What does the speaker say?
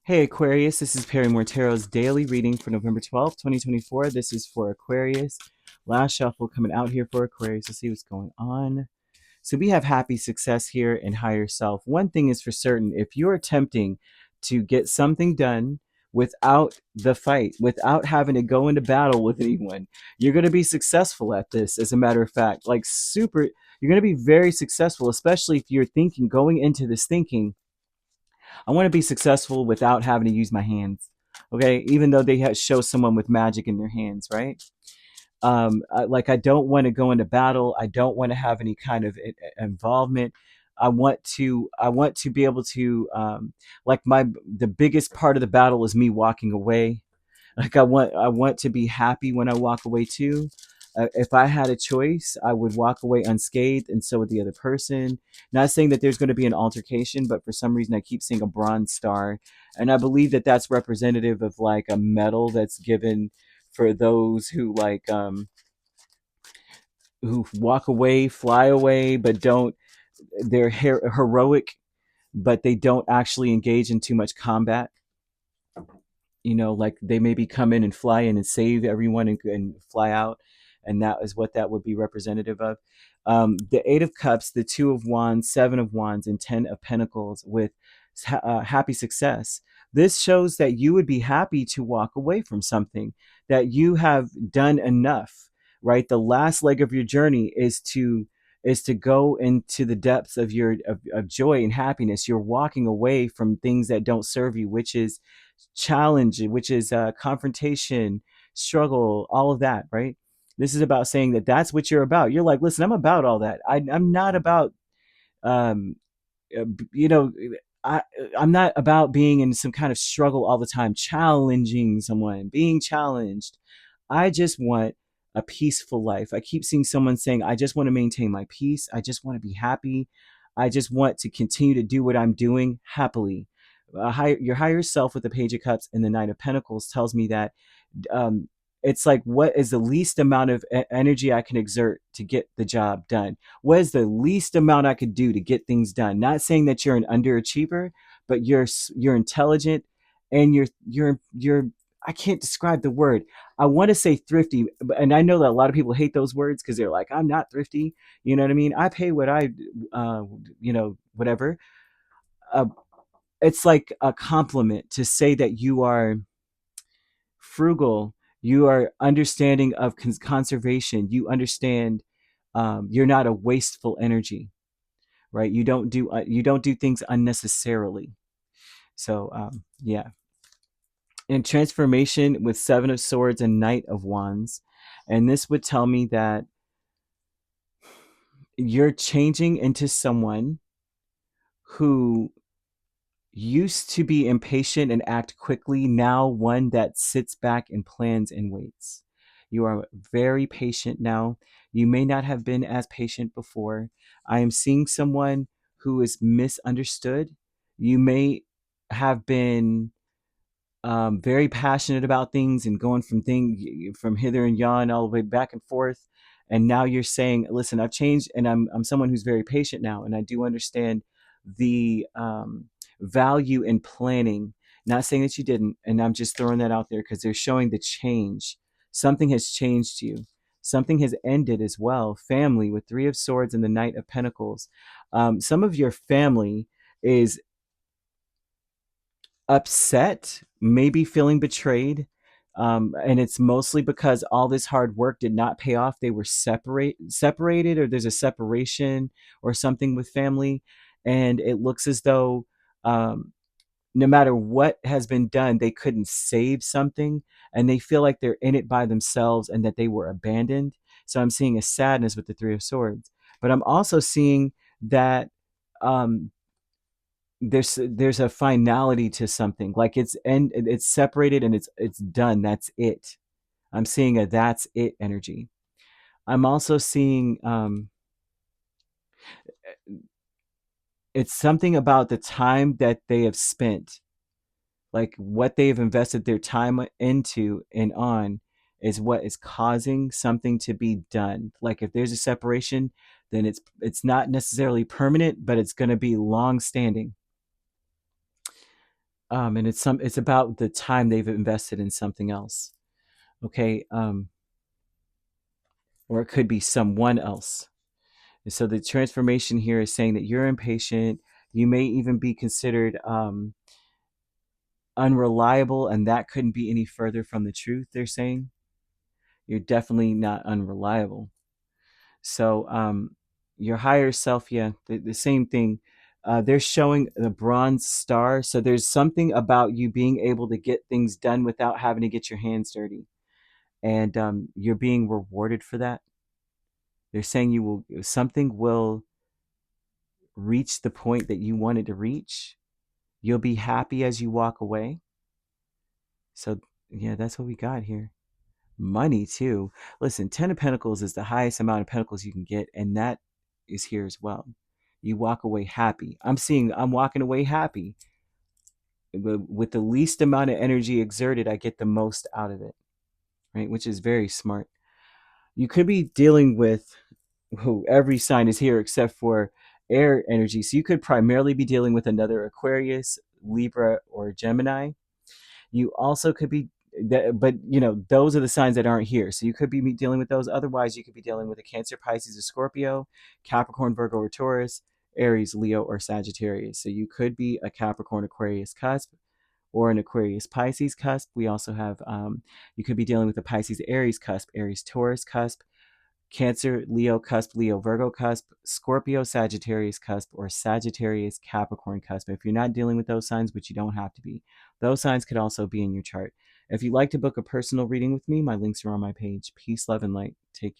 Hey Aquarius, this is Perrymore Tarot's daily reading for November 12th, 2024. This is for Aquarius. Last shuffle coming out here for Aquarius. Let's see what's going on. So we have happy success here and higher self. One thing is for certain, if you're attempting to get something done without the fight, without having to go into battle with anyone, you're going to be successful at this. As a matter of fact, you're going to be very successful, especially if you're thinking, going into this thinking, I want to be successful without having to use my hands. Okay, even though they show someone with magic in their hands, right? I don't want to go into battle. I don't want to have any kind of involvement. I want to be able to, the biggest part of the battle is me walking away. Like I want to be happy when I walk away too. If I had a choice, I would walk away unscathed, and so would the other person. Not saying that there's going to be an altercation, but for some reason I keep seeing a bronze star, and I believe that that's representative of like a medal that's given for those who walk away, fly away, but don't. They're heroic, but they don't actually engage in too much combat. Like they maybe come in and fly in and save everyone and fly out, and that is what that would be representative of. The Eight of Cups, the Two of Wands, Seven of Wands, and Ten of Pentacles with happy success. This shows that you would be happy to walk away from something, that you have done enough, right? The last leg of your journey is to go into the depths of of joy and happiness. You're walking away from things that don't serve you, which is challenge, which is confrontation, struggle, all of that, right? This is about saying that that's what you're about. You're like, listen, I'm about all that. I'm not about, um, uh, you know, I, I'm not about being in some kind of struggle all the time, challenging someone, being challenged. I just want a peaceful life. I keep seeing someone saying, I just want to maintain my peace. I just want to be happy. I just want to continue to do what I'm doing happily. Your higher self with the Page of Cups and the Knight of Pentacles tells me that, um, it's like, what is the least amount of energy I can exert to get the job done? What is the least amount I could do to get things done? Not saying that you're an underachiever, but you're intelligent, and you're I can't describe the word. I want to say thrifty, and I know that a lot of people hate those words because they're like, I'm not thrifty. You know what I mean? I pay what uh, whatever. Uh, it's like a compliment to say that you are frugal, you are understanding of conservation, you understand, you're not a wasteful energy, right? You don't do things unnecessarily. So yeah. And transformation with Seven of Swords and Knight of Wands, and this would tell me that you're changing into someone who used to be impatient and act quickly, now one that sits back and plans and waits. You are very patient now. You may not have been as patient before. I am seeing someone who is misunderstood. You may have been, very passionate about things and going from hither and yon all the way back and forth. And now you're saying, listen, I've changed, and I'm someone who's very patient now, and I do understand the, value in planning. Not saying that you didn't, and I'm just throwing that out there because they're showing the change. Something has changed you. Something has ended as well. Family with Three of Swords and the Knight of Pentacles. Some of your family is upset, maybe feeling betrayed. And it's mostly because all this hard work did not pay off. They were separated, or there's a separation or something with family. And it looks as though, no matter what has been done, they couldn't save something, and they feel like they're in it by themselves and that they were abandoned. So I'm seeing a sadness with the Three of Swords, but I'm also seeing that, um, there's a finality to something, like it's separated and it's done, that's it. I'm seeing a that's it energy. I'm also seeing, it's something about the time that they have spent, like what they've invested their time into and on, is what is causing something to be done. Like if there's a separation, then it's not necessarily permanent, but it's going to be long standing. And it's about the time they've invested in something else. Okay. Or it could be someone else. And so the transformation here is saying that you're impatient. You may even be considered unreliable, and that couldn't be any further from the truth. They're saying you're definitely not unreliable. So your higher self, yeah, the same thing. They're showing the bronze star. So there's something about you being able to get things done without having to get your hands dirty, and you're being rewarded for that. They're saying something will reach the point that you wanted to reach. You'll be happy as you walk away. So yeah, that's what we got here. Money too. Listen, 10 of Pentacles is the highest amount of Pentacles you can get, and that is here as well. You walk away happy. I'm walking away happy. With the least amount of energy exerted, I get the most out of it, right? Which is very smart. You could be dealing with every sign is here except for air energy. So you could primarily be dealing with another Aquarius, Libra, or Gemini. You also could be but those are the signs that aren't here, so you could be dealing with those. Otherwise, you could be dealing with a Cancer, Pisces, or Scorpio, Capricorn, Virgo, or Taurus, Aries, Leo, or Sagittarius. So you could be a Capricorn, Aquarius cusp, or an Aquarius, Pisces cusp. We also have you could be dealing with a Pisces, Aries cusp, Aries, Taurus cusp, Cancer, Leo cusp, Leo, Virgo cusp, Scorpio, Sagittarius cusp, or Sagittarius, Capricorn cusp. If you're not dealing with those signs, which you don't have to be, those signs could also be in your chart. If you'd like to book a personal reading with me, my links are on my page. Peace, love, and light. Take care.